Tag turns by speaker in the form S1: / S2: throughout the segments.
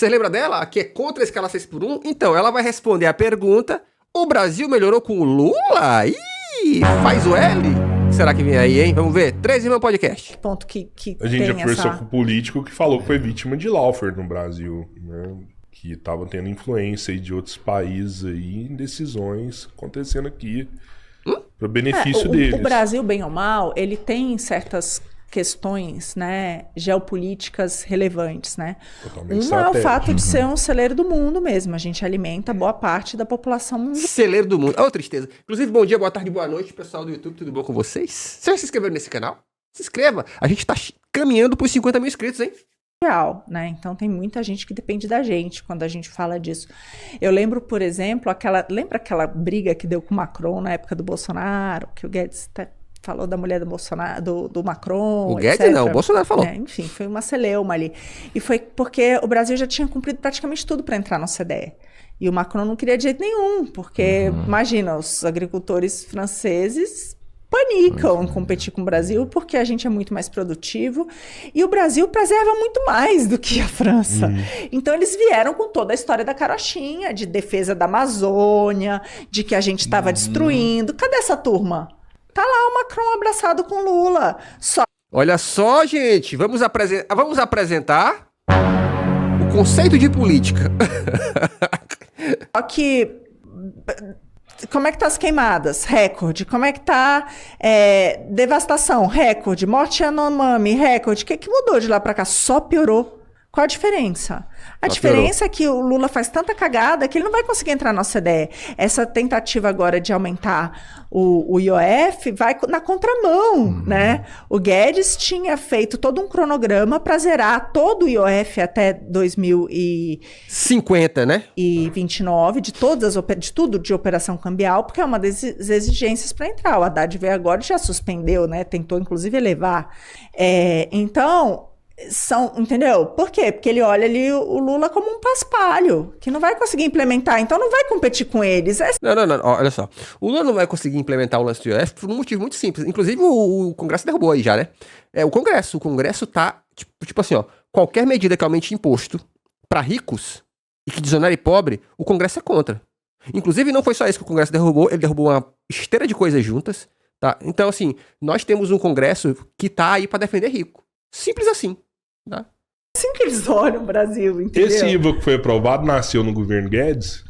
S1: Você lembra dela? Que é contra a escala 6x1? Então, ela vai responder a pergunta: o Brasil melhorou com o Lula? Ih, faz o L? Será que vem aí, hein? Vamos ver. 3 Irmãos Podcast.
S2: Ponto que
S3: a gente já conversou com um político que falou que foi vítima de lawfare no Brasil, né? Que tava tendo influência aí de outros países aí em decisões acontecendo aqui para benefício deles.
S2: O Brasil, bem ou mal, ele tem certas questões, né, geopolíticas relevantes, né?
S3: Totalmente
S2: Uma é o fato de ser um celeiro do mundo mesmo. A gente alimenta boa parte da população mundial.
S1: Celeiro do mundo. Ô, tristeza. Inclusive, bom dia, boa tarde, boa noite, pessoal do YouTube. Tudo bom com vocês? Você já se inscreveu nesse canal? Se inscreva. A gente tá caminhando por 50 mil inscritos, hein?
S2: Né? Então tem muita gente que depende da gente quando a gente fala disso. Eu lembro, por exemplo, lembra aquela briga que deu com o Macron na época do Bolsonaro, que o Guedes falou da mulher do Bolsonaro, do Macron,
S1: o Guedes
S2: etc.
S1: não, o Bolsonaro falou.
S2: Enfim, foi uma celeuma ali. E foi porque o Brasil já tinha cumprido praticamente tudo para entrar na OCDE. E o Macron não queria de jeito nenhum, porque, imagina, os agricultores franceses panicam em competir com o Brasil, porque a gente é muito mais produtivo, e o Brasil preserva muito mais do que a França. Então eles vieram com toda a história da carochinha, de defesa da Amazônia, de que a gente estava destruindo. Cadê essa turma? Tá lá o Macron abraçado com Lula.
S1: Olha só, gente, vamos apresentar o conceito de política.
S2: Só que... Como é que tá as queimadas? Recorde. Como é que tá devastação? Recorde. Morte Yanomami? Recorde. O que mudou de lá pra cá? Só piorou. Qual a diferença? A diferença é que o Lula faz tanta cagada que ele não vai conseguir entrar na OCDE. Essa tentativa agora de aumentar o IOF vai na contramão, né? O Guedes tinha feito todo um cronograma para zerar todo o IOF até
S1: 2050, né?
S2: E 29, de tudo de operação cambial, porque é uma das exigências para entrar. O Haddad veio agora e já suspendeu, né? Tentou, inclusive, elevar. Então... entendeu? Por quê? Porque ele olha ali o Lula como um paspalho, que não vai conseguir implementar, então não vai competir com eles.
S1: Não, olha só. O Lula não vai conseguir implementar o lance do IOF por um motivo muito simples. Inclusive, o Congresso derrubou aí já, né? O Congresso tá, tipo assim, ó, qualquer medida que aumente imposto para ricos e que desonere pobre, o Congresso é contra. Inclusive, não foi só isso que o Congresso derrubou, ele derrubou uma esteira de coisas juntas, tá? Então, assim, nós temos um Congresso que tá aí para defender rico. Simples assim. Tá?
S2: Assim que eles olham o Brasil, entendeu?
S3: Esse IVA que foi aprovado nasceu no governo Guedes?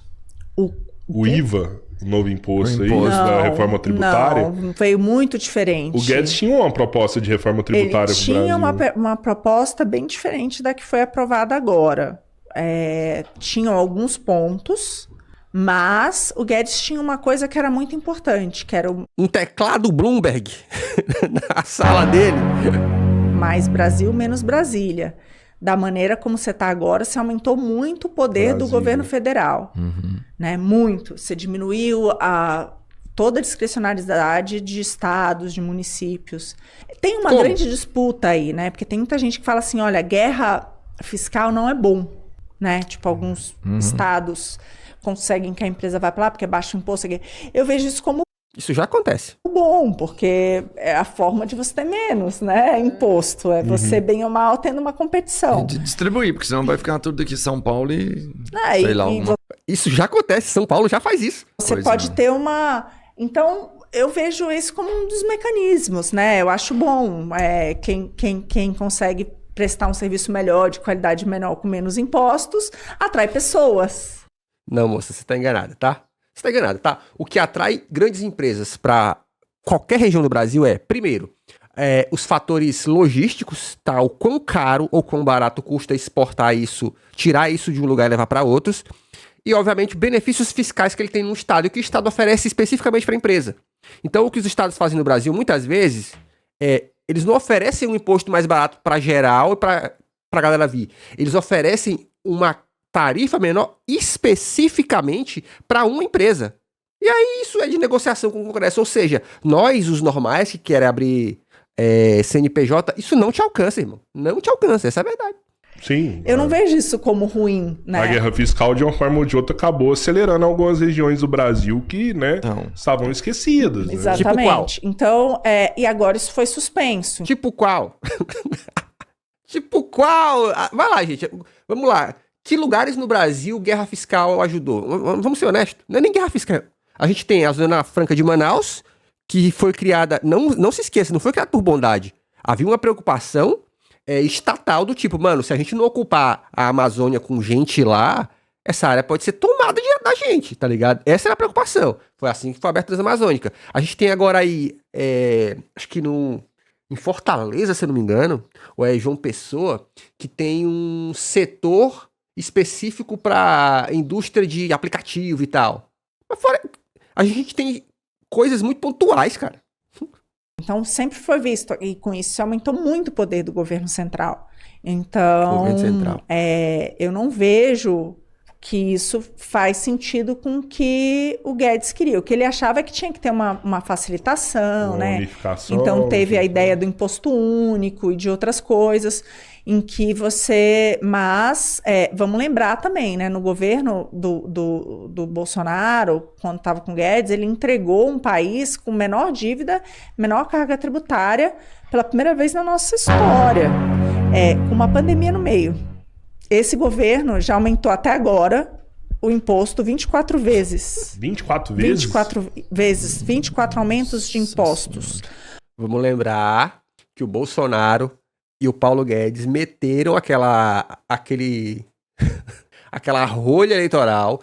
S3: O IVA, o novo imposto aí, da reforma tributária?
S2: Não, veio muito diferente.
S3: O Guedes tinha uma proposta de reforma tributária
S2: para o Brasil. Ele tinha uma proposta bem diferente da que foi aprovada agora. Tinham alguns pontos, mas o Guedes tinha uma coisa que era muito importante, que era
S1: um teclado Bloomberg na sala dele.
S2: Mais Brasil, menos Brasília. Da maneira como você está agora, você aumentou muito o poder do governo federal. Né? Muito. Você diminuiu toda a discricionariedade de estados, de municípios. Tem uma grande disputa aí, né? Porque tem muita gente que fala assim, olha, guerra fiscal não é bom. Né? Tipo, alguns estados conseguem que a empresa vá para lá porque baixa o imposto. Eu vejo isso como
S1: isso já acontece.
S2: Bom, porque é a forma de você ter menos, né? Imposto. É você, bem ou mal, tendo uma competição.
S4: De distribuir, porque senão vai ficar tudo aqui em São Paulo e... sei lá,
S1: Isso já acontece. São Paulo já faz isso.
S2: Você pode ter uma... Então, eu vejo isso como um dos mecanismos, né? Eu acho bom. Quem consegue prestar um serviço melhor, de qualidade menor, com menos impostos, atrai pessoas.
S1: Não, moça, você está enganada, tá? Você está enganado, tá? O que atrai grandes empresas para qualquer região do Brasil primeiro, os fatores logísticos, tá? O quão caro ou quão barato custa exportar isso, tirar isso de um lugar e levar para outros. E, obviamente, benefícios fiscais que ele tem no Estado e que o Estado oferece especificamente para a empresa. Então, o que os estados fazem no Brasil, muitas vezes, eles não oferecem um imposto mais barato para geral e para a galera vir. Eles oferecem uma tarifa menor especificamente para uma empresa. E aí isso é de negociação com o Congresso. Ou seja, nós, os normais que querem abrir CNPJ, isso não te alcança, irmão. Não te alcança, essa é a verdade.
S3: Sim.
S2: Eu não vejo isso como ruim, né?
S3: A guerra fiscal, de uma forma ou de outra, acabou acelerando algumas regiões do Brasil que, né, estavam esquecidas. Né?
S2: Exatamente. Tipo qual? Então, e agora isso foi suspenso.
S1: Tipo qual? Tipo qual? Vai lá, gente. Vamos lá. Que lugares no Brasil guerra fiscal ajudou? Vamos ser honestos, não é nem guerra fiscal. A gente tem a Zona Franca de Manaus, que foi criada, não se esqueça, não foi criada por bondade. Havia uma preocupação estatal do tipo, mano, se a gente não ocupar a Amazônia com gente lá, essa área pode ser tomada da gente, tá ligado? Essa era a preocupação. Foi assim que foi aberta a Transamazônica. A gente tem agora aí, acho que em Fortaleza, se eu não me engano, ou é João Pessoa, que tem um setor específico para indústria de aplicativo e tal. Mas fora, a gente tem coisas muito pontuais, cara.
S2: Então, sempre foi visto, e com isso aumentou muito o poder do governo central. Então,
S1: Governo central.
S2: Eu não vejo que isso faz sentido com o que o Guedes queria. O que ele achava é que tinha que ter uma facilitação, né?
S3: Unificação.
S2: Então, teve a ideia do imposto único e de outras coisas, em que você... Mas, vamos lembrar também, né? No governo do Bolsonaro, quando estava com o Guedes, ele entregou um país com menor dívida, menor carga tributária, pela primeira vez na nossa história, com uma pandemia no meio. Esse governo já aumentou até agora o imposto 24 vezes.
S3: 24 vezes?
S2: 24 vezes, 24 aumentos de impostos.
S1: Vamos lembrar que o Bolsonaro e o Paulo Guedes meteram aquela rolha eleitoral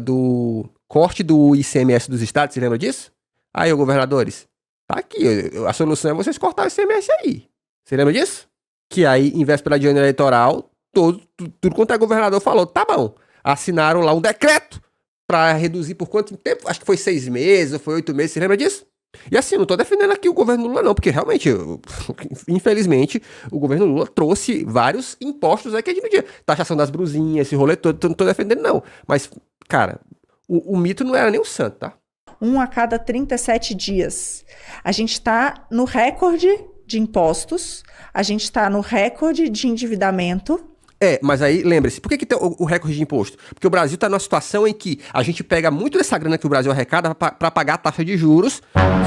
S1: do corte do ICMS dos estados, você lembra disso? Aí, governadores, tá aqui, a solução é vocês cortarem o ICMS aí. Você lembra disso? Que aí, em véspera de ano eleitoral, tudo quanto é governador falou, tá bom. Assinaram lá um decreto pra reduzir por quanto tempo? Acho que foi 6 meses ou foi 8 meses, você lembra disso? E assim, não tô defendendo aqui o governo Lula não, porque realmente, infelizmente, o governo Lula trouxe vários impostos aí que a gente não tinha. Taxação das brusinhas, esse rolê todo, não tô defendendo não. Mas, cara, o mito não era nem o santo, tá?
S2: 1 a cada 37 dias. A gente está no recorde de impostos, a gente está no recorde de endividamento.
S1: Mas aí, lembre-se, por que tem o recorde de imposto? Porque o Brasil está numa situação em que a gente pega muito dessa grana que o Brasil arrecada para pagar a taxa de juros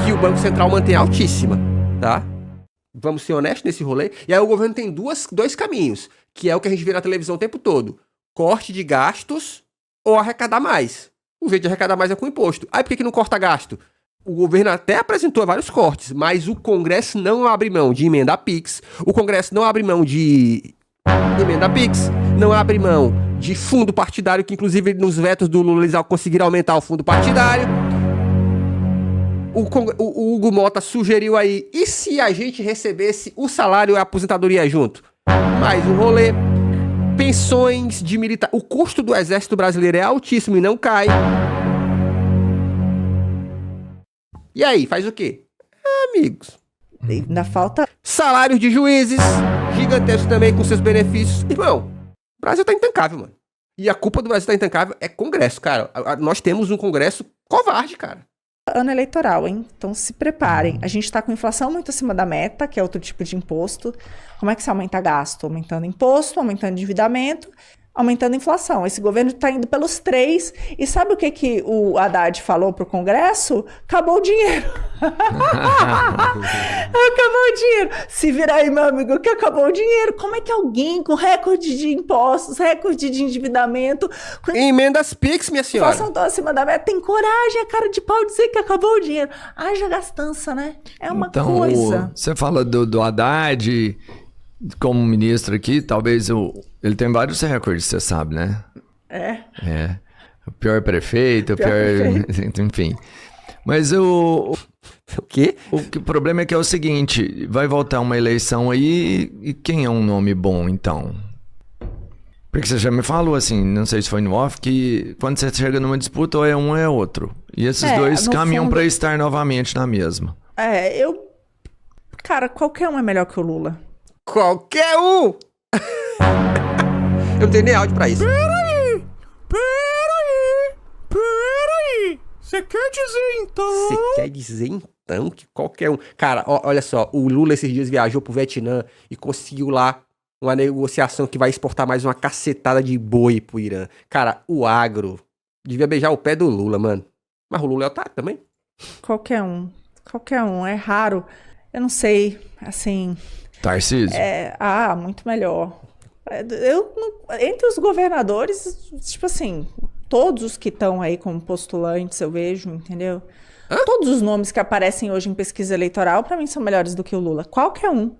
S1: que o Banco Central mantém altíssima, tá? Vamos ser honestos nesse rolê. E aí o governo tem dois caminhos, que é o que a gente vê na televisão o tempo todo. Corte de gastos ou arrecadar mais. O jeito de arrecadar mais é com imposto. Aí por que não corta gasto? O governo até apresentou vários cortes, mas o Congresso não abre mão de emenda PIX, o Congresso não abre mão de emenda PIX, não abre mão de fundo partidário, que inclusive nos vetos do Lula eles conseguiram aumentar o fundo partidário. O Hugo Mota sugeriu aí, e se a gente recebesse o salário e a aposentadoria junto? Mais um rolê. Pensões de militar. O custo do exército brasileiro é altíssimo e não cai. E aí, faz o quê? Amigos.
S2: Ainda falta...
S1: Salários de juízes, gigantesco também com seus benefícios. Irmão, o Brasil tá intancável, mano. E a culpa do Brasil tá intancável é Congresso, cara. Nós temos um Congresso covarde, cara.
S2: Ano eleitoral, hein? Então se preparem. A gente tá com inflação muito acima da meta, que é outro tipo de imposto. Como é que se aumenta gasto? Aumentando imposto, aumentando endividamento, aumentando a inflação. Esse governo está indo pelos 3. E sabe o que o Haddad falou para o Congresso? Acabou o dinheiro. Acabou o dinheiro. Se virar aí, meu amigo, que acabou o dinheiro. Como é que alguém com recorde de impostos, recorde de endividamento...
S1: Emendas PIX, minha senhora.
S2: Inflação tão acima da meta, tem coragem, a cara de pau dizer que acabou o dinheiro. Haja gastança, né? É uma coisa.
S4: Você fala do Haddad... Como ministro aqui, talvez ele tem vários recordes, você sabe, né? O pior prefeito, o pior... Enfim. Mas o
S1: quê?
S4: O problema é que é o seguinte, vai voltar uma eleição aí e quem é um nome bom, então? Porque você já me falou assim, não sei se foi no off, que quando você chega numa disputa, ou é um ou é outro. E esses dois caminham para estar novamente na mesma.
S2: Cara, qualquer um é melhor que o Lula.
S1: Qualquer um! Eu não tenho nem áudio pra isso.
S5: Peraí! Você quer dizer então
S1: que qualquer um... Cara, olha só, o Lula esses dias viajou pro Vietnã e conseguiu lá uma negociação que vai exportar mais uma cacetada de boi pro Irã. Cara, o agro devia beijar o pé do Lula, mano. Mas o Lula é otário também.
S2: Qualquer um, é raro. Eu não sei, assim...
S4: Tarcísio?
S2: Muito melhor. Entre os governadores, tipo assim, todos os que estão aí como postulantes, eu vejo, entendeu? Todos os nomes que aparecem hoje em pesquisa eleitoral, para mim, são melhores do que o Lula. Qualquer um.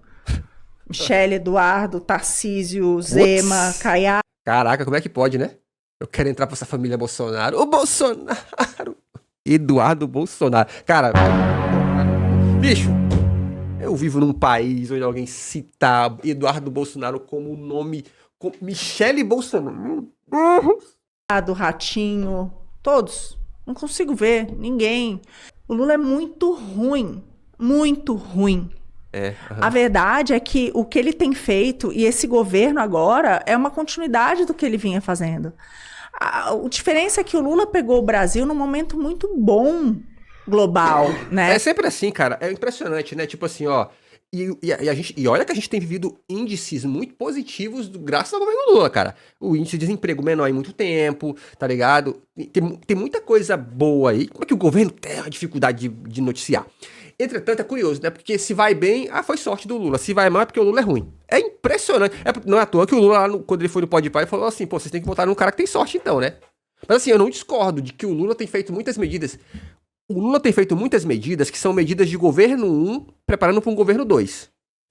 S2: Michele, Eduardo, Tarcísio, Zema, Caiá.
S1: Caraca, como é que pode, né? Eu quero entrar pra essa família Bolsonaro. O Bolsonaro! Eduardo Bolsonaro. Cara, bicho, eu vivo num país onde alguém cita Eduardo Bolsonaro como nome... Como Michele Bolsonaro.
S2: Do Ratinho, todos. Não consigo ver ninguém. O Lula é muito ruim. Muito ruim. A verdade é que o que ele tem feito, e esse governo agora, é uma continuidade do que ele vinha fazendo. A diferença é que o Lula pegou o Brasil num momento muito bom global, né?
S1: É sempre assim, cara. É impressionante, né? Tipo assim, ó. E olha que a gente tem vivido índices muito positivos graças ao governo Lula, cara. O índice de desemprego menor em muito tempo, tá ligado? Tem muita coisa boa aí. Como é que o governo tem a dificuldade de noticiar? Entretanto, é curioso, né? Porque se vai bem, foi sorte do Lula. Se vai mal, é porque o Lula é ruim. É impressionante. Não é à toa que o Lula, lá quando ele foi no Podpah, ele falou assim, pô, vocês têm que votar num cara que tem sorte então, né? Mas assim, eu não discordo de que o Lula tem feito muitas medidas. O Lula tem feito muitas medidas que são medidas de governo 1 preparando para um governo 2.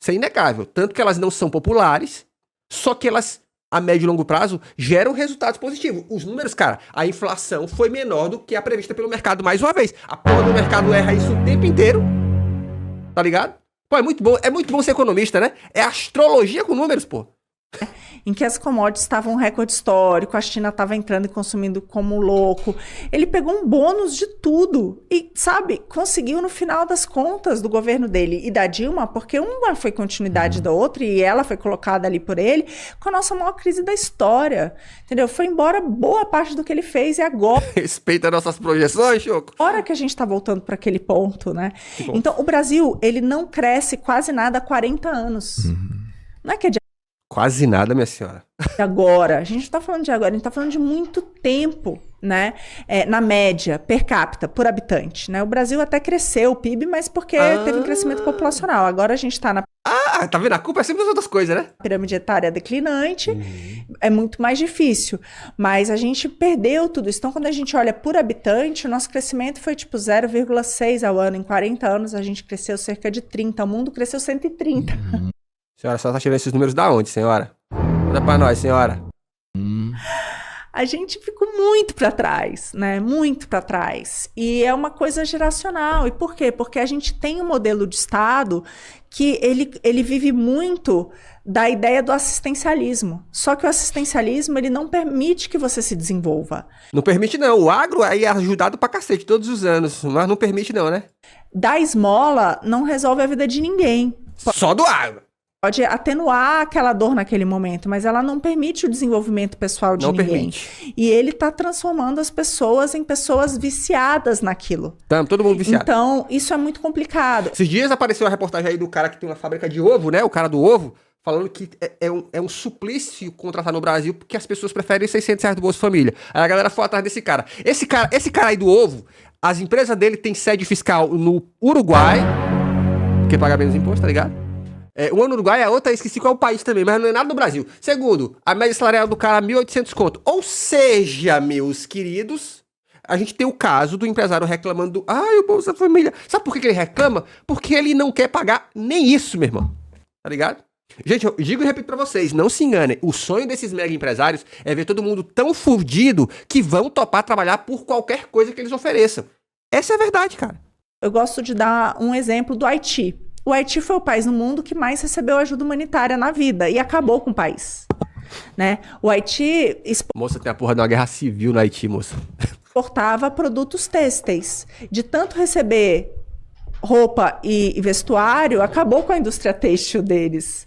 S1: Isso é inegável. Tanto que elas não são populares, só que elas, a médio e longo prazo, geram resultados positivos. Os números, cara, a inflação foi menor do que a prevista pelo mercado mais uma vez. A porra do mercado erra isso o tempo inteiro. Tá ligado? Pô, é muito bom ser economista, né? É astrologia com números, pô.
S2: Em que as commodities estavam um recorde histórico, a China estava entrando e consumindo como louco. Ele pegou um bônus de tudo e, sabe, conseguiu no final das contas do governo dele e da Dilma, porque uma foi continuidade da outra e ela foi colocada ali por ele, com a nossa maior crise da história, entendeu? Foi embora boa parte do que ele fez e agora...
S1: Respeita nossas projeções, Choco.
S2: Agora que a gente está voltando para aquele ponto, né? Então, o Brasil, ele não cresce quase nada há 40 anos. Não é que é de
S1: Quase nada, minha senhora.
S2: agora. A gente não está falando de agora, a gente está falando de muito tempo, né? Na média, per capita, por habitante, né? O Brasil até cresceu o PIB, mas porque teve um crescimento populacional. Agora a gente está na
S1: Tá vendo? A culpa é sempre das outras coisas, né?
S2: pirâmide etária declinante, é muito mais difícil. Mas a gente perdeu tudo isso. Então, quando a gente olha por habitante, o nosso crescimento foi tipo 0,6 ao ano. Em 40 anos, a gente cresceu cerca de 30. O mundo cresceu 130.
S1: Senhora, a senhora tá tirando esses números da onde, senhora? Conta pra nós, senhora.
S2: A gente ficou muito para trás, né? Muito para trás. E é uma coisa geracional. E por quê? Porque a gente tem um modelo de Estado que ele vive muito da ideia do assistencialismo. Só que o assistencialismo, ele não permite que você se desenvolva.
S1: Não permite, não. O agro aí é ajudado pra cacete todos os anos, mas não permite, não, né?
S2: Dar esmola não resolve a vida de ninguém.
S1: Só do agro.
S2: Pode atenuar aquela dor naquele momento, mas ela não permite o desenvolvimento pessoal de ninguém.
S1: Permite.
S2: E ele está transformando as pessoas em pessoas viciadas naquilo.
S1: Todo mundo viciado.
S2: Então, isso é muito complicado.
S1: Esses dias apareceu uma reportagem aí do cara que tem uma fábrica de ovo, né? O cara do ovo, falando que é um suplício contratar no Brasil porque as pessoas preferem R$600 do Bolsa Família. Aí a galera foi atrás desse cara. Esse cara aí do ovo, as empresas dele têm sede fiscal no Uruguai, porque paga menos imposto, tá ligado? Uma no Uruguai, a outra, esqueci qual é o país também, mas não é nada no Brasil. Segundo, a média salarial do cara é 1.800 conto. Ou seja, meus queridos, a gente tem o caso do empresário reclamando do... o Bolsa Família. Sabe por que ele reclama? Porque ele não quer pagar nem isso, meu irmão. Tá ligado? Gente, eu digo e repito pra vocês, não se enganem. O sonho desses mega empresários é ver todo mundo tão fudido que vão topar trabalhar por qualquer coisa que eles ofereçam. Essa é a verdade, cara.
S2: Eu gosto de dar um exemplo do Haiti. O Haiti foi o país no mundo que mais recebeu ajuda humanitária na vida e acabou com o país, né? O Haiti
S1: Moça, tem a porra de uma guerra civil no Haiti, moça.
S2: exportava produtos têxteis. De tanto receber roupa e vestuário, acabou com a indústria têxtil deles.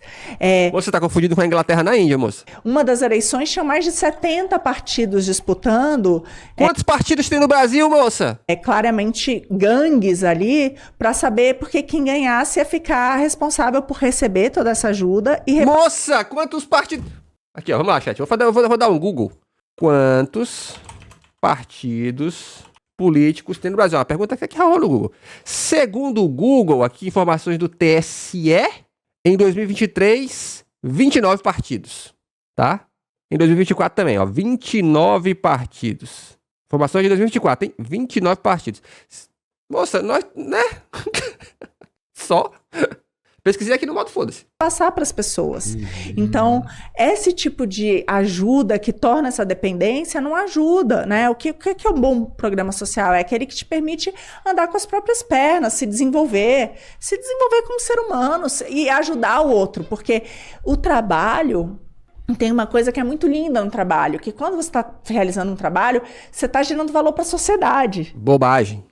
S1: Você tá confundindo com a Inglaterra na Índia, moça.
S2: Uma das eleições tinha mais de 70 partidos disputando.
S1: Quantos partidos tem no Brasil, moça?
S2: Claramente gangues ali, para saber porque quem ganhasse ia ficar responsável por receber toda essa ajuda e
S1: Moça, quantos partidos... Aqui, ó, vamos lá, chat. Vou dar um Google. Quantos partidos políticos tem no Brasil? Uma pergunta que rola no Google. Segundo o Google, aqui, informações do TSE, em 2023, 29 partidos. tá? Em 2024 também, ó, 29 partidos. Informações de 2024, hein? 29 partidos. Moça, nós, né? Só. Pesquisei aqui no modo foda-se.
S2: Passar para as pessoas. Então, esse tipo de ajuda que torna essa dependência não ajuda, né? O que é um bom programa social? É aquele que te permite andar com as próprias pernas, se desenvolver como ser humano e ajudar o outro, porque o trabalho... Tem uma coisa que é muito linda no trabalho, que quando você está realizando um trabalho, você está gerando valor para a sociedade.
S1: Bobagem.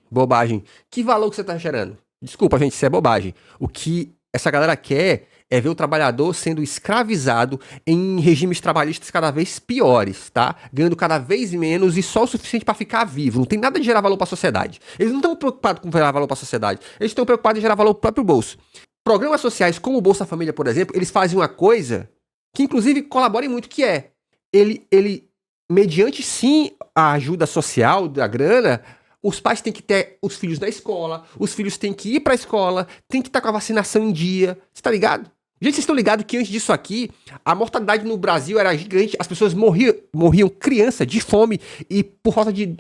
S1: Que valor que você está gerando? Desculpa, gente, isso é bobagem. O que essa galera quer é ver o trabalhador sendo escravizado em regimes trabalhistas cada vez piores, tá? Ganhando cada vez menos e só o suficiente para ficar vivo. Não tem nada de gerar valor para a sociedade. Eles não estão preocupados com gerar valor para a sociedade. Eles estão preocupados em gerar valor para o próprio bolso. Programas sociais como o Bolsa Família, por exemplo, eles fazem uma coisa que inclusive colabora muito, que é ele mediante sim a ajuda social da grana, os pais têm que ter os filhos na escola, os filhos têm que ir pra escola, tem que estar com a vacinação em dia. Você tá ligado? Gente, vocês estão ligados que antes disso aqui, a mortalidade no Brasil era gigante, as pessoas morriam criança de fome e por falta de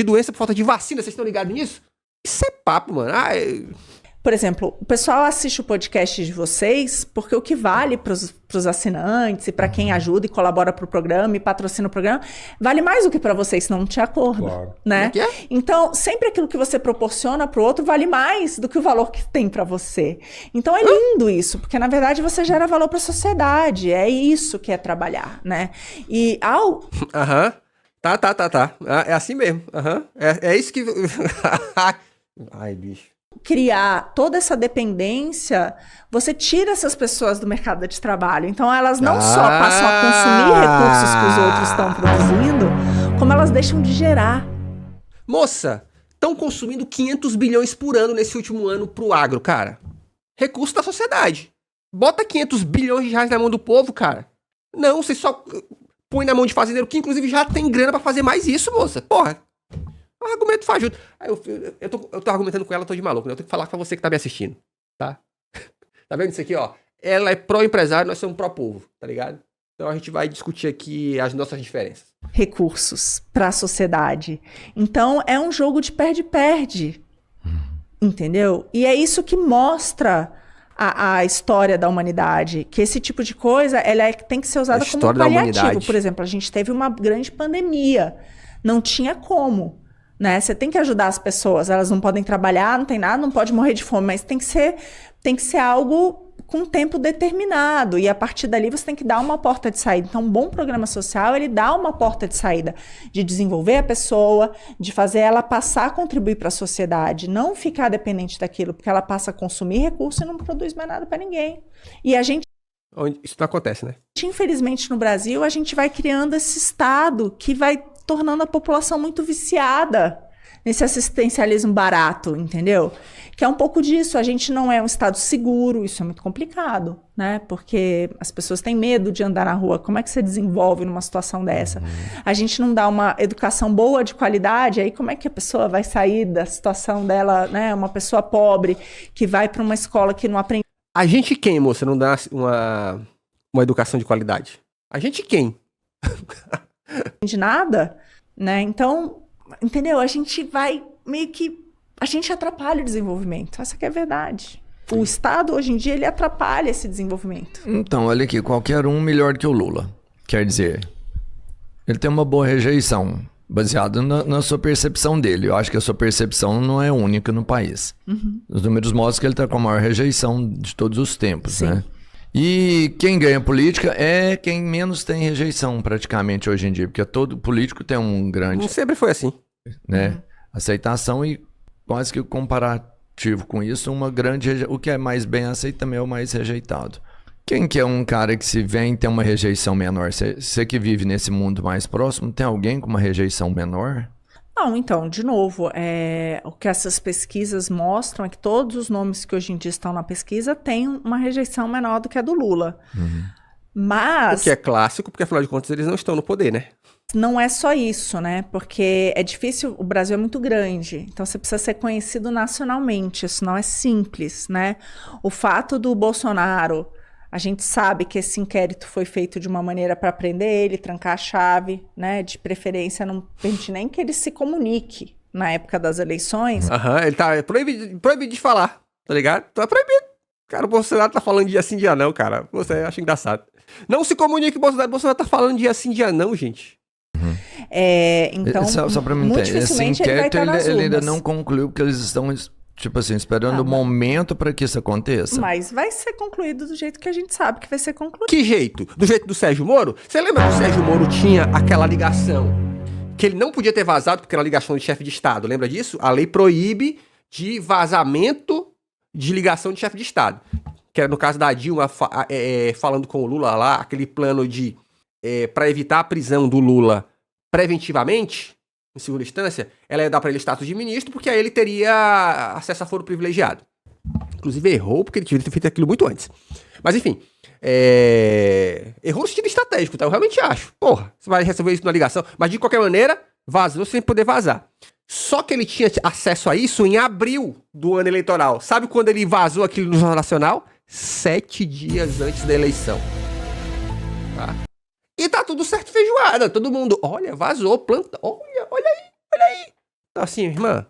S1: doença, por falta de vacina. Vocês estão ligados nisso? Isso é papo, mano.
S2: Por exemplo, o pessoal assiste o podcast de vocês porque o que vale para os assinantes e para quem ajuda e colabora para o programa e patrocina o programa, vale mais do que para vocês, senão não te acorda,
S3: Claro.
S2: né? Então, sempre aquilo que você proporciona para o outro vale mais do que o valor que tem para você. Então, é lindo isso, porque na verdade você gera valor para a sociedade, é isso que é trabalhar, né? E ao...
S1: Tá. É assim mesmo. É isso que... Ai, bicho.
S2: Criar toda essa dependência, você tira essas pessoas do mercado de trabalho. Então, elas não só passam a consumir recursos que os outros estão produzindo, como elas deixam de gerar.
S1: Moça, estão consumindo 500 bilhões por ano nesse último ano pro agro, cara. Recurso da sociedade. Bota 500 bilhões de reais na mão do povo, cara. Não, você só põe na mão de fazendeiro que inclusive já tem grana pra fazer mais isso, moça. Porra. É um argumento fajuto. Aí eu tô argumentando com ela, eu tô de maluco, né? Eu tenho que falar pra você que tá me assistindo, tá? Tá vendo isso aqui, ó? Ela é pró-empresário, nós somos pró-povo, tá ligado? Então a gente vai discutir aqui as nossas diferenças.
S2: Recursos para a sociedade. Então, é um jogo de perde-perde. Entendeu? E é isso que mostra a história da humanidade. Que esse tipo de coisa, ela tem que ser usada como paliativo. Por exemplo, a gente teve uma grande pandemia. Não tinha como. Né? Você tem que ajudar as pessoas, elas não podem trabalhar, não tem nada, não pode morrer de fome, mas tem que ser algo com um tempo determinado, e a partir dali você tem que dar uma porta de saída. Então, um bom programa social, ele dá uma porta de saída, de desenvolver a pessoa, de fazer ela passar a contribuir para a sociedade, não ficar dependente daquilo, porque ela passa a consumir recursos e não produz mais nada para ninguém. E a gente...
S1: Isso não acontece, né?
S2: Infelizmente, no Brasil, a gente vai criando esse estado que vai tornando a população muito viciada nesse assistencialismo barato, entendeu? Que é um pouco disso, a gente não é um estado seguro, isso é muito complicado, né? Porque as pessoas têm medo de andar na rua, como é que você desenvolve numa situação dessa? A gente não dá uma educação boa, de qualidade, aí como é que a pessoa vai sair da situação dela, né? Uma pessoa pobre que vai para uma escola que não aprende...
S1: A gente quem, moça, não dá uma educação de qualidade? A gente quem?
S2: De nada, né? Então, entendeu? A gente vai meio que... A gente atrapalha o desenvolvimento. Essa que é a verdade. O Estado, hoje em dia, ele atrapalha esse desenvolvimento.
S4: Então, olha aqui, qualquer um melhor que o Lula. Quer dizer, ele tem uma boa rejeição, baseado na sua percepção dele. Eu acho que a sua percepção não é única no país. Os números mostram que ele está com a maior rejeição de todos os tempos,
S2: Sim.
S4: né? E quem ganha política é quem menos tem rejeição, praticamente, hoje em dia. Porque todo político tem um grande...
S1: Não sempre foi assim.
S4: Né? Aceitação e quase que comparativo com isso, uma grande... O que é mais bem aceito também é o mais rejeitado. Quem que é um cara que se vem tem uma rejeição menor? Você que vive nesse mundo mais próximo, tem alguém com uma rejeição menor?
S2: Não, então, de novo, o que essas pesquisas mostram é que todos os nomes que hoje em dia estão na pesquisa têm uma rejeição menor do que a do Lula. Mas...
S1: O que é clássico, porque afinal de contas eles não estão no poder, né?
S2: Não é só isso, né? Porque é difícil, o Brasil é muito grande, então você precisa ser conhecido nacionalmente, isso não é simples, né? O fato do Bolsonaro A gente sabe que esse inquérito foi feito de uma maneira para prender ele, trancar a chave, né? De preferência, não permitir nem que ele se comunique na época das eleições.
S1: Ele tá proibido de falar, tá ligado? Tá proibido. Cara, o Bolsonaro tá falando dia sim, dia não, cara. Você acha engraçado. Não se comunique, Bolsonaro tá falando dia sim, dia não, gente.
S2: Então,
S4: só pra mim
S2: muito
S4: entender, esse
S2: dificilmente ele vai
S4: inquérito
S2: estar nas
S4: ele ainda
S2: urnas.
S4: não concluiu, porque eles estão, tipo assim, esperando o momento pra que isso aconteça.
S2: Mas vai ser concluído do jeito que a gente sabe que vai ser concluído.
S1: Que jeito? Do jeito do Sérgio Moro? Você lembra que o Sérgio Moro tinha aquela ligação que ele não podia ter vazado porque era ligação de chefe de Estado? Lembra disso? A lei proíbe de vazamento de ligação de chefe de Estado. Que era no caso da Dilma falando com o Lula lá, aquele plano de para evitar a prisão do Lula preventivamente, em segunda instância, ela ia dar para ele status de ministro, porque aí ele teria acesso a foro privilegiado. Inclusive errou, porque ele tinha feito aquilo muito antes. Mas enfim, errou no sentido estratégico, tá? Eu realmente acho. Porra, você vai resolver isso na ligação. Mas de qualquer maneira, vazou sem poder vazar. Só que ele tinha acesso a isso em abril do ano eleitoral. Sabe quando ele vazou aquilo no Jornal Nacional? 7 dias antes da eleição. Tá? E tá tudo certo, feijoada. Todo mundo, olha, vazou, planta, olha aí. Então assim, irmã.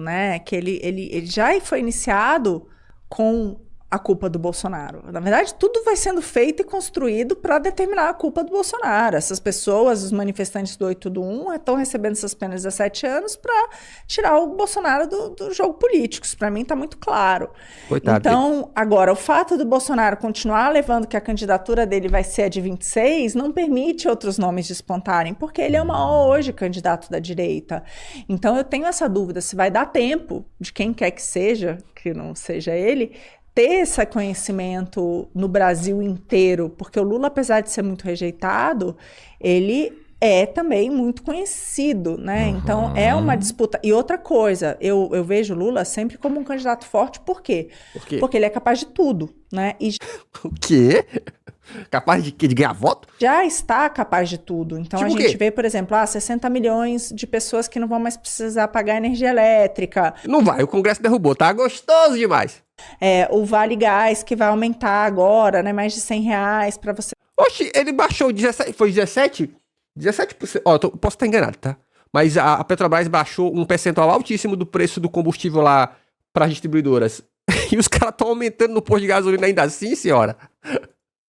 S2: Né? Que ele já foi iniciado com a culpa do Bolsonaro. Na verdade, tudo vai sendo feito e construído para determinar a culpa do Bolsonaro. Essas pessoas, os manifestantes do 8 do 1, estão recebendo essas penas de 17 anos para tirar o Bolsonaro do jogo político. Isso para mim está muito claro.
S1: Coitado.
S2: Então, agora, o fato do Bolsonaro continuar levando que a candidatura dele vai ser a de 26 não permite outros nomes despontarem, porque ele é o maior hoje candidato da direita. Então, eu tenho essa dúvida se vai dar tempo de quem quer que não seja ele, ter esse conhecimento no Brasil inteiro, porque o Lula, apesar de ser muito rejeitado, ele é também muito conhecido, né? Então, é uma disputa. E outra coisa, eu vejo o Lula sempre como um candidato forte, por quê?
S1: Por quê?
S2: Porque ele é capaz de tudo, né? E
S1: O quê? Capaz de ganhar voto?
S2: já está capaz de tudo. Então,
S1: Tipo
S2: a
S1: o
S2: gente
S1: quê?
S2: vê, por exemplo, 60 milhões de pessoas que não vão mais precisar pagar energia elétrica,
S1: Não vai, o Congresso derrubou, tá gostoso demais.
S2: o Vale Gás que vai aumentar agora, né? Mais de R$100 para você.
S1: Oxi, ele baixou 17, foi 17? 17%. Ó, posso estar enganado, tá? Mas a Petrobras baixou um percentual altíssimo do preço do combustível lá para as distribuidoras. E os caras estão aumentando no posto de gasolina ainda assim, senhora.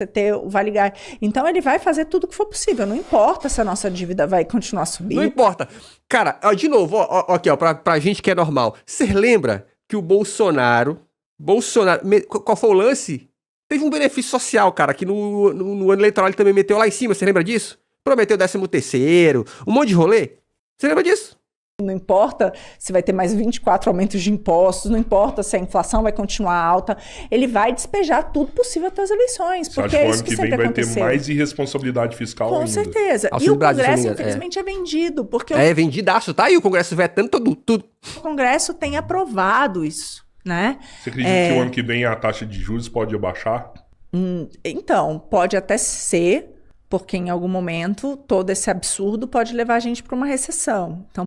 S2: Você ter o Vale Gás. Então ele vai fazer tudo o que for possível. Não importa se a nossa dívida vai continuar subindo.
S1: Não importa. Cara, ó, de novo, ó, aqui, ó, pra gente que é normal. Você lembra que o Bolsonaro, qual foi o lance? Teve um benefício social, cara, que no ano eleitoral ele também meteu lá em cima, você lembra disso? Prometeu 13º, um monte de rolê. Você lembra disso?
S2: Não importa se vai ter mais 24 aumentos de impostos, não importa se a inflação vai continuar alta, ele vai despejar tudo possível até as eleições,
S3: Você
S2: porque
S3: acha que
S2: é
S3: o
S2: isso
S3: ano
S2: que
S3: que vem
S2: sempre
S3: vai ter
S2: aconteceu.
S3: mais irresponsabilidade fiscal
S2: Com
S3: ainda?
S2: certeza. E
S1: Auxílio
S2: o
S1: Brasil, se não me
S2: Congresso,
S1: engano,
S2: infelizmente, é vendido, porque
S1: É, vendidaço, tá? E o Congresso vetando tudo.
S2: o Congresso tem aprovado isso, né?
S3: Você acredita que o ano que vem a taxa de juros pode abaixar?
S2: Então, pode até ser, porque em algum momento todo esse absurdo pode levar a gente para uma recessão. Então,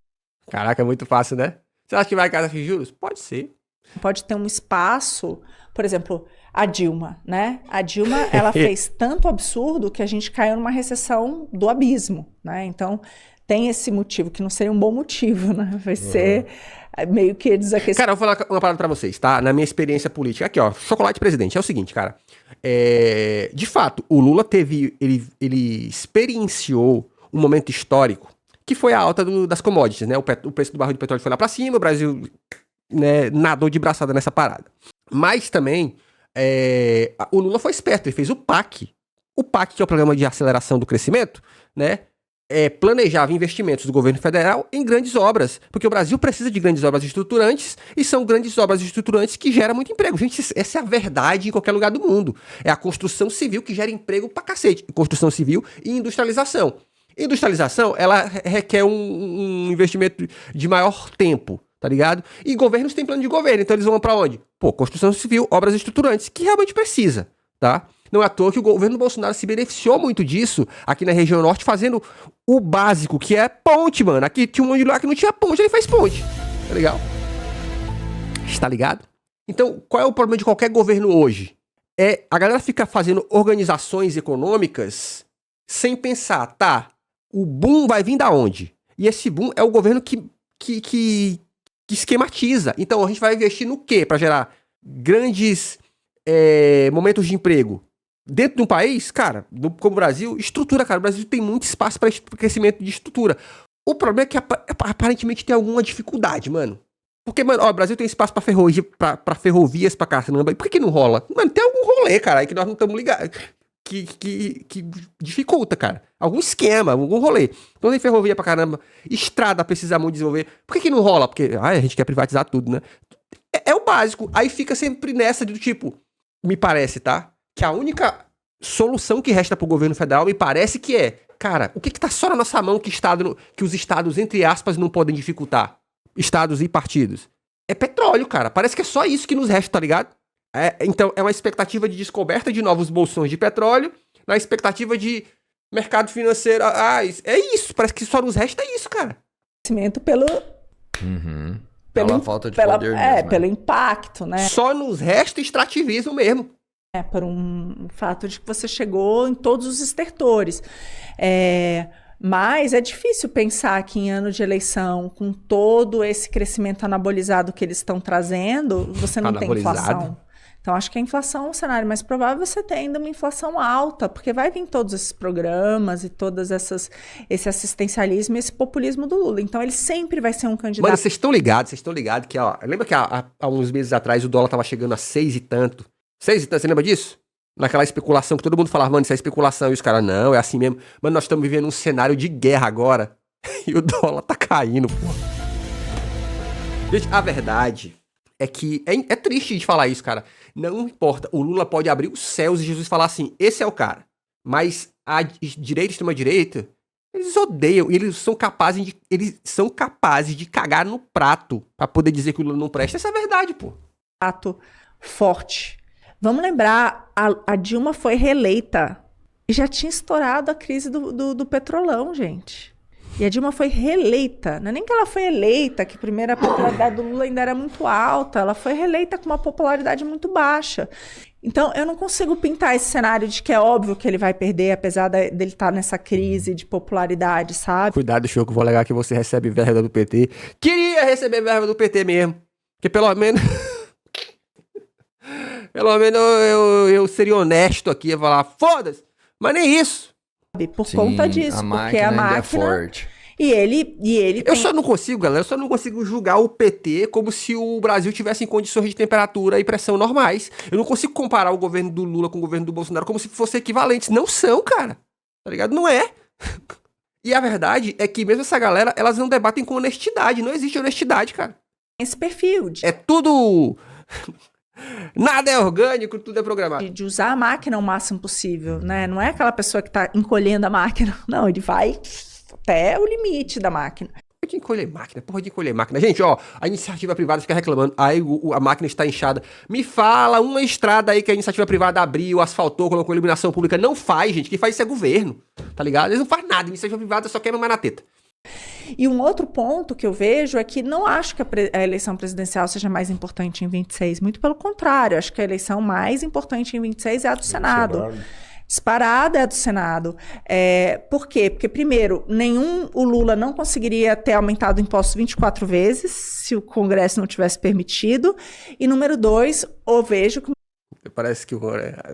S1: Caraca, é muito fácil, né? Você acha que vai cair de juros? Pode ser.
S2: pode ter um espaço, por exemplo, a Dilma, né? A Dilma, ela fez tanto absurdo que a gente caiu numa recessão do abismo, né? Então, tem esse motivo, que não seria um bom motivo, né? Vai ser meio que desaquecer.
S1: Cara, eu vou falar uma parada pra vocês, tá? Na minha experiência política. Aqui, ó, chocolate presidente. É o seguinte, cara. De fato, o Lula ele experienciou um momento histórico que foi a alta das commodities, né? O preço do barril de petróleo foi lá pra cima, o Brasil, né, nadou de braçada nessa parada. Mas também, o Lula foi esperto, ele fez o PAC. O PAC, que é o Programa de Aceleração do Crescimento, né? Planejava investimentos do governo federal em grandes obras, porque o Brasil precisa de grandes obras estruturantes, e são grandes obras estruturantes que geram muito emprego. Gente, essa é a verdade em qualquer lugar do mundo. É a construção civil que gera emprego pra cacete. Construção civil e industrialização. Industrialização, ela requer um investimento de maior tempo, tá ligado? E governos têm plano de governo, então eles vão pra onde? Pô, construção civil, obras estruturantes, que realmente precisa, tá? Não é à toa que o governo Bolsonaro se beneficiou muito disso aqui na região norte, fazendo o básico, que é ponte, mano. Aqui tinha um monte de lugar que não tinha ponte, ele faz ponte. Tá legal? Está ligado? Então, qual é o problema de qualquer governo hoje? a galera fica fazendo organizações econômicas sem pensar, tá, o boom vai vir da onde? E esse boom é o governo que esquematiza. Então, a gente vai investir no quê para gerar grandes momentos de emprego? Dentro de um país, cara, como o Brasil, estrutura, cara. O Brasil tem muito espaço para crescimento de estrutura. O problema é que aparentemente tem alguma dificuldade, mano. Porque, mano, ó, o Brasil tem espaço pra ferrovias pra caramba. E por que não rola? Mano, tem algum rolê, cara, aí que nós não estamos ligados. Que dificulta, cara. Algum esquema, algum rolê. Então tem ferrovia pra caramba. Estrada precisa muito desenvolver. Por que não rola? Porque a gente quer privatizar tudo, né? É o básico. Aí fica sempre nessa do tipo, me parece, tá? Que a única solução que resta pro governo federal me parece que cara, o que tá só na nossa mão que os estados, entre aspas, não podem dificultar? Estados e partidos. É petróleo, cara. Parece que é só isso que nos resta, tá ligado? Então, é uma expectativa de descoberta de novos bolsões de petróleo, na expectativa de mercado financeiro. É isso. Parece que só nos resta isso, cara.
S2: Crescimento pela
S4: falta de poder mesmo.
S2: Pelo impacto, né?
S1: Só nos resta extrativismo mesmo.
S2: Por um fato de que você chegou em todos os estertores. Mas é difícil pensar que em ano de eleição, com todo esse crescimento anabolizado que eles estão trazendo, você não tem inflação. Então, acho que a inflação é um cenário mais provável, você tem ainda uma inflação alta, porque vai vir todos esses programas e todas esse assistencialismo e esse populismo do Lula. Então, ele sempre vai ser um candidato.
S1: Mano, vocês estão ligados que, ó, lembra que há uns meses atrás o dólar tava chegando a 6 e tanto? 6 e tanto, você lembra disso? Naquela especulação que todo mundo falava, mano, isso é especulação, e os caras, não, é assim mesmo. Mano, nós estamos vivendo um cenário de guerra agora, e o dólar tá caindo, pô. Gente, a verdade é que é triste de falar isso, cara. Não importa, o Lula pode abrir os céus e Jesus falar assim, esse é o cara. Mas a direita e a extrema-direita, eles odeiam, e eles são capazes de cagar no prato pra poder dizer que o Lula não presta. Essa é a verdade, pô.
S2: Prato forte. Vamos lembrar, a Dilma foi reeleita e já tinha estourado a crise do petrolão, gente. E a Dilma foi reeleita. Não é nem que ela foi eleita, que a primeira popularidade do Lula ainda era muito alta. Ela foi reeleita com uma popularidade muito baixa. Então, eu não consigo pintar esse cenário de que é óbvio que ele vai perder, apesar dele estar nessa crise de popularidade, sabe?
S1: Cuidado, Choco, vou alegar que você recebe verba do PT. Queria receber verba do PT mesmo. Porque pelo menos... Pelo menos eu seria honesto aqui e falar, foda-se, mas nem isso.
S2: Por conta disso, porque a máquina é forte. E ele
S1: Eu só não consigo, galera, julgar o PT como se o Brasil tivesse em condições de temperatura e pressão normais. Eu não consigo comparar o governo do Lula com o governo do Bolsonaro como se fossem equivalentes. Não são, cara. Tá ligado? Não é. E a verdade é que mesmo essa galera, elas não debatem com honestidade. Não existe honestidade, cara.
S2: Esse perfil
S1: É tudo... Nada é orgânico, tudo é programado.
S2: De usar a máquina o máximo possível, né? Não é aquela pessoa que tá encolhendo a máquina. Não, ele vai até o limite da máquina.
S1: De encolher máquina, porra de encolher máquina. Gente, ó, a iniciativa privada fica reclamando. Aí a máquina está inchada. Me fala uma estrada aí que a iniciativa privada abriu, asfaltou, colocou iluminação pública. Não faz, gente. Quem faz isso é governo. Tá ligado? Eles não fazem nada. A iniciativa privada só quer mais na teta.
S2: E um outro ponto que eu vejo é que não acho que a eleição presidencial seja mais importante em 26. Muito pelo contrário. Acho que a eleição mais importante em 26 é a do Senado. Disparada é a do Senado. Por quê? Porque, primeiro, o Lula não conseguiria ter aumentado o imposto 24 vezes se o Congresso não tivesse permitido. E, número 2, eu vejo que...
S1: Parece que o...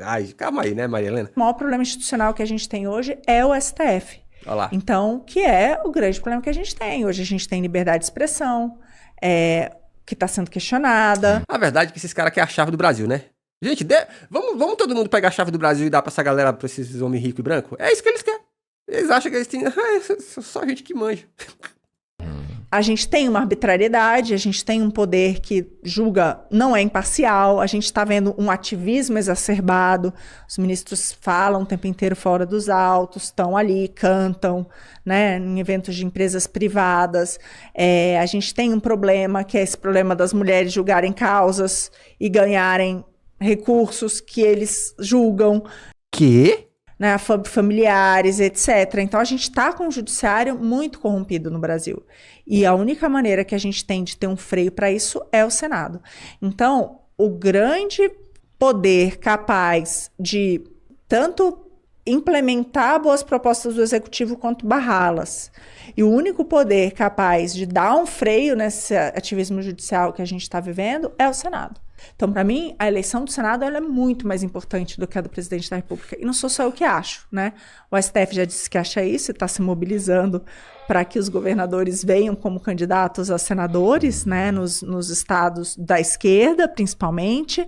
S1: Ai, calma aí, né, Maria Helena?
S2: O maior problema institucional que a gente tem hoje é o STF.
S1: Olha lá.
S2: Então, que é o grande problema que a gente tem. Hoje a gente tem liberdade de expressão, que está sendo questionada.
S1: A verdade é que esses caras querem a chave do Brasil, né? Gente, vamos todo mundo pegar a chave do Brasil e dar pra essa galera, pra esses homens ricos e brancos? É isso que eles querem. Eles acham que eles têm... só gente que manja.
S2: A gente tem uma arbitrariedade, a gente tem um poder que julga, não é imparcial, a gente está vendo um ativismo exacerbado, os ministros falam o tempo inteiro fora dos autos, estão ali, cantam, né, em eventos de empresas privadas. A gente tem um problema, que é esse problema das mulheres julgarem causas e ganharem recursos que eles julgam.
S1: Quê?
S2: Né, familiares, etc. Então, a gente está com um judiciário muito corrompido no Brasil. E a única maneira que a gente tem de ter um freio para isso é o Senado. Então, o grande poder capaz de tanto implementar boas propostas do executivo quanto barrá-las. E o único poder capaz de dar um freio nesse ativismo judicial que a gente está vivendo é o Senado. Então, para mim, a eleição do Senado ela é muito mais importante do que a do presidente da República. E não sou só eu que acho, né? O STF já disse que acha isso e está se mobilizando para que os governadores venham como candidatos a senadores, né? Nos estados da esquerda, principalmente.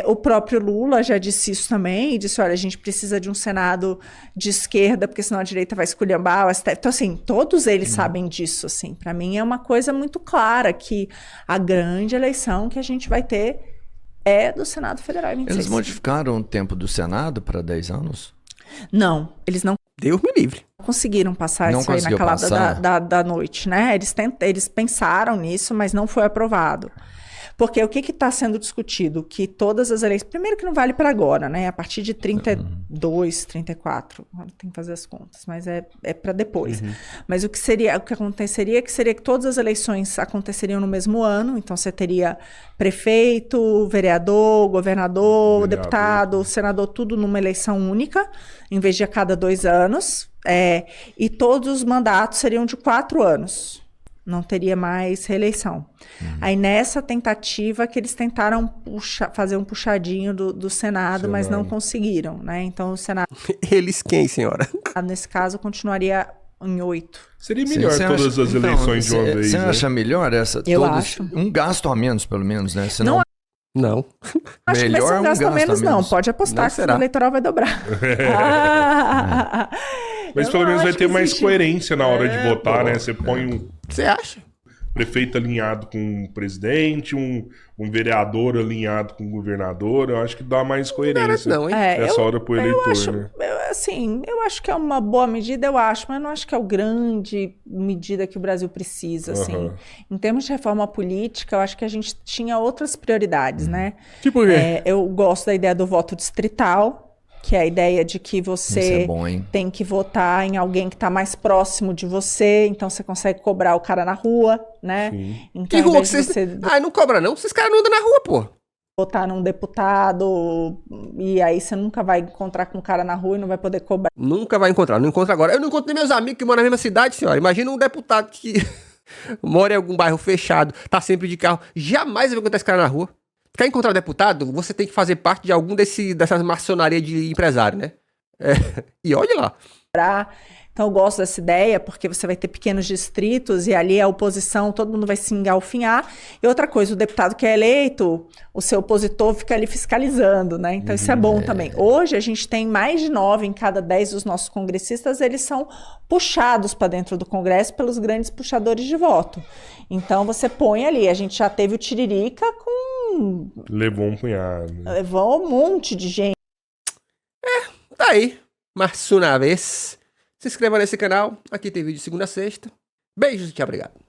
S2: O próprio Lula já disse isso também, e disse, olha, a gente precisa de um Senado de esquerda, porque senão a direita vai esculhambar o STF. Então, assim, todos eles sabem disso, assim. Para mim é uma coisa muito clara que a grande eleição que a gente vai ter é do Senado Federal em 26.
S4: Eles modificaram o tempo do Senado para 10 anos?
S2: Não, eles não
S1: Deus me livre.
S2: conseguiram passar
S4: Não
S2: isso aí na
S4: conseguiu
S2: calada
S4: passar?
S2: da noite, né? Eles pensaram nisso, mas não foi aprovado. Porque o que está sendo discutido? Que todas as eleições... Primeiro que não vale para agora, né? A partir de 32, 34. Tem que fazer as contas, mas é para depois. Mas o que aconteceria seria que todas as eleições aconteceriam no mesmo ano. Então, você teria prefeito, vereador, governador, deputado, senador, tudo numa eleição única, em vez de a cada 2 anos. E todos os mandatos seriam de 4 anos. Não teria mais reeleição. Aí nessa tentativa que eles tentaram fazer um puxadinho do Senado, mas não conseguiram, né? Então o Senado,
S1: Eles quem, senhora?
S2: nesse caso, continuaria em 8.
S3: Seria melhor
S4: Você
S3: todas
S4: acha-
S3: as eleições de uma
S4: você-
S3: vez,
S4: Você
S3: né?
S4: acha melhor essa?
S2: Eu
S4: todos-
S2: acho.
S4: Um gasto a menos, pelo menos, né? Senão,
S1: Não.
S2: Acho que vai ser
S4: Melhor
S2: um
S4: um
S2: gasto a
S4: gasto a
S2: menos, não.
S4: menos.
S2: Pode apostar
S1: Não
S2: que
S1: será.
S2: o eleitoral vai dobrar.
S3: Mas
S2: Eu
S3: pelo
S2: não
S3: menos vai
S2: acho
S3: ter
S2: que
S3: mais
S2: existe-
S3: coerência na hora de votar, né? Você põe um
S1: Você acha?
S3: prefeito alinhado com o presidente, um vereador alinhado com o governador. Eu acho que dá mais coerência
S1: Não, hein?
S3: essa hora pro eleitor,
S2: acho,
S3: né?
S2: eu acho que é uma boa medida, eu acho, mas não acho que é a grande medida que o Brasil precisa, assim.
S3: Aham.
S2: Em termos de reforma política, eu acho que a gente tinha outras prioridades, né?
S1: Tipo o quê?
S2: Eu gosto da ideia do voto distrital, que é a ideia de que
S4: isso
S2: você
S4: é bom, hein?
S2: tem que votar em alguém que está mais próximo de você, então você consegue cobrar o cara na rua, né?
S3: Sim.
S2: Então,
S1: Que
S2: ao
S1: rua que
S2: invés de
S1: vocês...
S2: você
S1: Ah, não cobra não. Esses caras não andam na rua, pô.
S2: votar num deputado, e aí você nunca vai encontrar com o cara na rua e não vai poder cobrar.
S1: Nunca vai encontrar. Não encontra agora. Eu não encontro nem meus amigos que moram na mesma cidade, senhora. Imagina um deputado que mora em algum bairro fechado, tá sempre de carro. Jamais vai encontrar esse cara na rua. Quer encontrar um deputado? Você tem que fazer parte de algum dessas maçonarias de empresário, né? E olha lá.
S2: Então eu gosto dessa ideia, porque você vai ter pequenos distritos e ali a oposição, todo mundo vai se engalfinhar. E outra coisa, o deputado que é eleito, o seu opositor fica ali fiscalizando, né? Então isso é bom também. Hoje a gente tem mais de 9 em cada 10 dos nossos congressistas, eles são puxados para dentro do Congresso pelos grandes puxadores de voto. Então você põe ali, a gente já teve o Tiririca
S3: Levou um punhado. Né?
S2: levou um monte de gente.
S1: Tá aí. Mais uma vez. Se inscreva nesse canal. Aqui tem vídeo de segunda a sexta. Beijos e tchau, obrigado.